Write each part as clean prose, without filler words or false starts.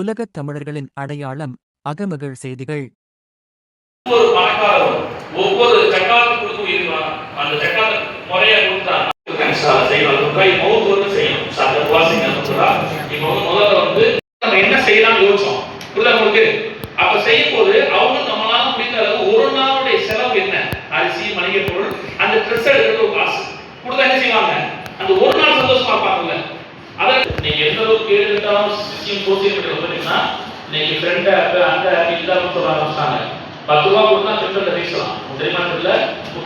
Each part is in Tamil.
உலகத் தமிழர்களின் அடையாளம். அகமகிழ் செய்திகள். ஒவ்வொரு பணக்காரரும் ஒவ்வொரு ஜக்காத்து கொடுத்து உயிர்வாங்க. அந்த ஜக்காத்து முறையா கொடுத்தா நம்ம என்ன செய்யலாம் யோசிச்சோம். உங்களுக்கு அப்ப செய்யும் போது அவங்க நம்மளால முடிந்த அளவு ஒரு நாளுடைய செலவு என்ன, அரிசி மளிகை பொருள் அந்த ட்ரெஸ் எடுக்கிறது ஒரு காசு கொடுத்தா என்ன செய்வாங்க, அந்த ஒரு நாள் சந்தோஷமா இருப்பாங்கல்ல. அதை நீங்க எந்த அளவுக்கு கேட்டுக்கிட்டாலும் சிஸ்டம் கோச்சிங் பண்ணீங்கன்னா இன்னைக்கு ஃப்ரெண்ட் அந்த இல்லாமல் சொல்ல ஆரம்பிச்சாங்க. 10 ரூபா கொடுத்தா ஃப்ரெண்ட்ல பேசலாம். தெரியுமா இல்ல,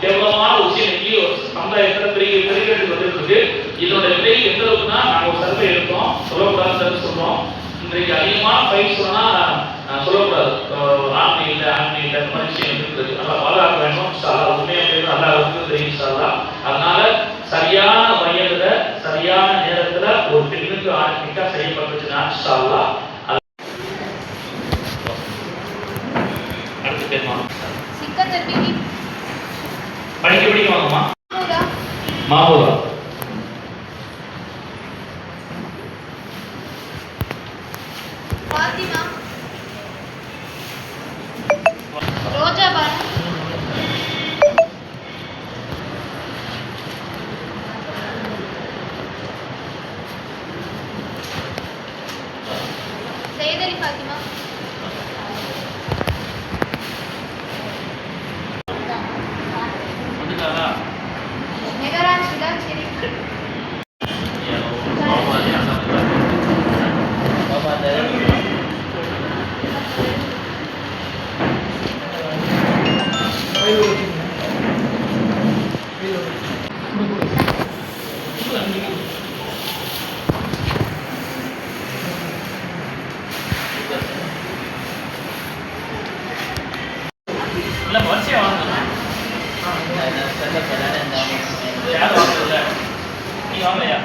கேவலமான விஷயம் இன்னைக்கு சமுதாயத்தில் பெரிய பெரிய வந்துட்டு இருக்கு. இதோட விலை எந்த அளவுக்குன்னா நாங்கள் ஒரு சர்வே எடுத்தோம், சொல்லக்கூடாதுன்னு சொல்றோம். இன்றைக்கு அதிகமான பயிர் சொன்னா சொல்லக்கூடாது, ஆண்மை இல்லை அந்த மாதிரி விஷயம் இருக்குது. நல்லா பாதுகாக்க வேண்டும். உண்மையாக நல்லா இருக்குது தெரியும். அதனால சரியான வயதுல சரியான நேரத்துல ஒரு பெண்ணுக்கு ஆரம்பிக்கா செய்யப்பட்டுச்சுன்னா அடுத்து பேருமா படிக்க படிக்க வாங்கம்மா. மாமூலா பாத்திமா ரோஜா பானு சையதலி பாத்திமா மெகராஜ் விலாஸ் ஷெரீப் இல்ல வரிசையா வாங்க. யார் வாங்கல, நீ வாங்கலையா?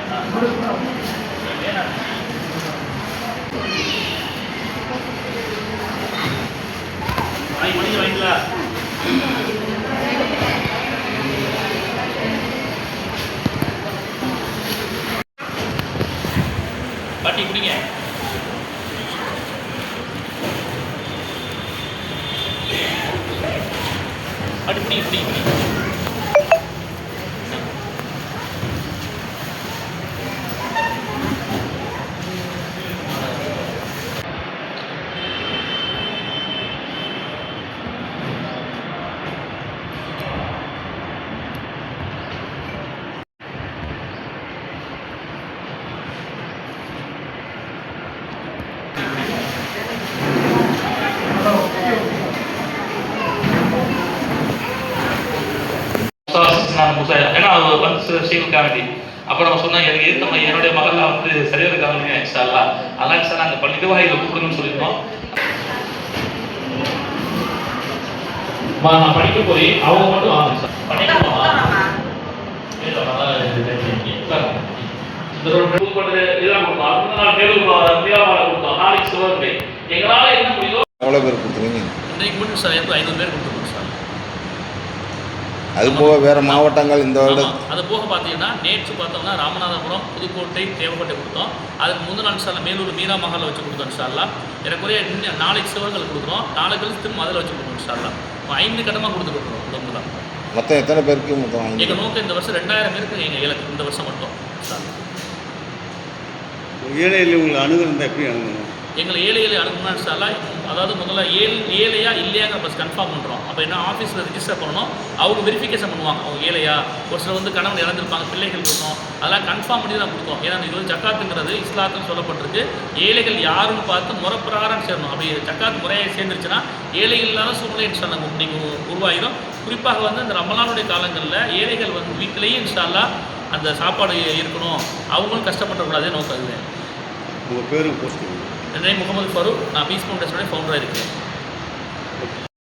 மணிக்கு வாங்கிக்கலாம். பாட்டி குடிங்க. பாட்டி குடிங்க குடிங்க. ஏன்னா அது வந்து செய்வதற்காண்டி அப்போ நம்ம சொன்னாங்க எனக்கு ஏற்ற என்னுடைய மகள்லாம் வந்து சரியாக இருக்காங்க இன்ஷால்லா. அதான் சார் நாங்கள் பள்ளி நிர்வாகிகள் கூப்பிடுங்கன்னு சொல்லியிருந்தோம். நான் படிக்க போய் அவங்க மட்டும் வாங்க சார் பண்ணிக்கலாம். இதெல்லாம் கொடுத்தோம். அடுத்த நாள் மேலும் கொடுத்தோம். நாளைக்கு சிவகங்கை எங்களால் என்ன முடியுதோ. எவ்வளோ பேர் கொடுத்துருவீங்க? இன்றைக்கு மட்டும் சார் 500 பேர் கொடுத்துருக்கோம் சார். அது போக வேறு மாவட்டங்கள் இந்த அது போக பார்த்தீங்கன்னா நேற்று பார்த்தோம்னா ராமநாதபுரம், புதுக்கோட்டை, தேவக்கோட்டை கொடுத்தோம். அதுக்கு முந்தின நாள் சார் மேலூர் மீரா மஹாலில் வச்சு கொடுத்தோம் சார்லாம். எனக்குரிய நாளைக்கு சிவர்கள் கொடுக்குறோம், நாளை கழிச்சு திரும்ப அதில் வச்சு கொடுக்கணும் சார்லாம். 5 கட்டமாக கொடுத்துருக்குறோம். உடம்பு தான் மொத்தம் எத்தனை பேருக்கு மொத்தம்? எங்கள் நோக்கம் இந்த வருஷம் 2000 பேருக்கு எங்கள் இலக்கு இந்த வருஷம் மட்டும் சார். ஏழையில் உங்களை அணுகுறது எப்படி அணுகணும்? எங்களை ஏழைகளை அணுகுனா சார்லாம், அதாவது முதல்ல ஏழையா இல்லையாங்க ஃபஸ்ட் கன்ஃபார்ம் பண்ணுறோம். அப்போ என்ன ஆஃபீஸில் ரிஜிஸ்டர் பண்ணணும், அவங்க வெரிஃபிகேஷன் பண்ணுவாங்க. அவங்க ஏழையா, ஒரு சிலர் வந்து கணவன் இறந்துருப்பாங்க, பிள்ளைகள் இருக்கும், அதெல்லாம் கன்ஃபார்ம் பண்ணி தான் கொடுத்தோம். ஏன்னா இது வந்து ஜக்காத்துங்கிறது இஸ்லாத்துன்னு சொல்லப்பட்டிருக்கு. ஏழைகள் யாருன்னு பார்த்து முறைப்பிரகாரம் சேரணும். அப்படி ஜக்காத் முறையாக சேர்ந்துருச்சுன்னா ஏழைகள் இல்லாத சூழ்நிலை இன்ஷால்லா நீங்கள் உருவாகிடும். குறிப்பாக வந்து இந்த ரமலானுடைய காலங்களில் ஏழைகள் வந்து வீட்டிலேயே இன்ஷால்லா அந்த சாப்பாடு இருக்கணும், அவங்களும் கஷ்டப்படக்கூடாதே நோக்கம். அதுவே உங்கள் பேரும் போஸ்ட். என் நேம் முகமது ஃபரூக். நான் பீஸ் ஃபவுண்டேஷனுடைய ஃபவுண்டராக இருக்கிறேன்.